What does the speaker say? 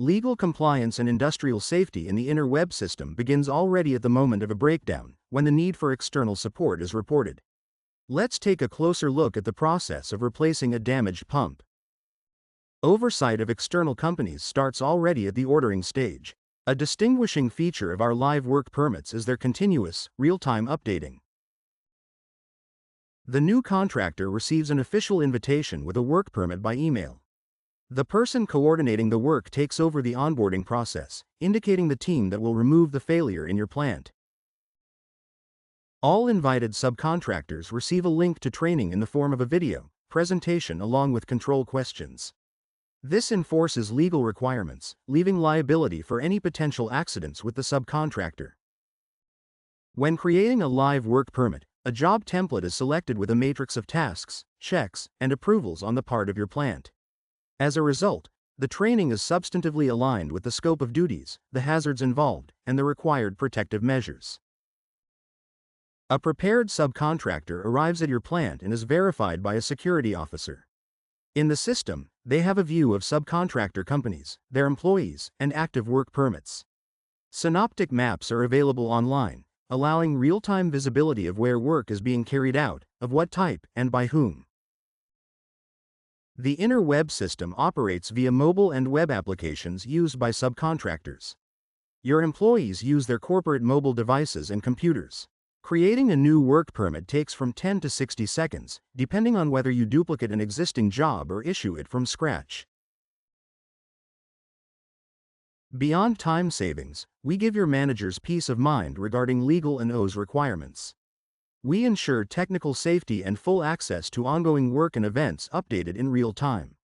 Legal compliance and industrial safety in the Innerweb system begins already at the moment of a breakdown, when the need for external support is reported. Let's take a closer look at the process of replacing a damaged pump. Oversight of external companies starts already at the ordering stage. A distinguishing feature of our live work permits is their continuous, real-time updating. The new contractor receives an official invitation with a work permit by email. The person coordinating the work takes over the onboarding process, indicating the team that will remove the failure in your plant. All invited subcontractors receive a link to training in the form of a video presentation along with control questions. This enforces legal requirements, leaving liability for any potential accidents with the subcontractor. When creating a live work permit, a job template is selected with a matrix of tasks, checks, and approvals on the part of your plant. As a result, the training is substantively aligned with the scope of duties, the hazards involved, and the required protective measures. A prepared subcontractor arrives at your plant and is verified by a security officer. In the system, they have a view of subcontractor companies, their employees, and active work permits. Synoptic maps are available online, allowing real-time visibility of where work is being carried out, of what type, and by whom. The Innerweb system operates via mobile and web applications used by subcontractors. Your employees use their corporate mobile devices and computers. Creating a new work permit takes from 10 to 60 seconds, depending on whether you duplicate an existing job or issue it from scratch. Beyond time savings, we give your managers peace of mind regarding legal and OS requirements. We ensure technical safety and full access to ongoing work and events updated in real time.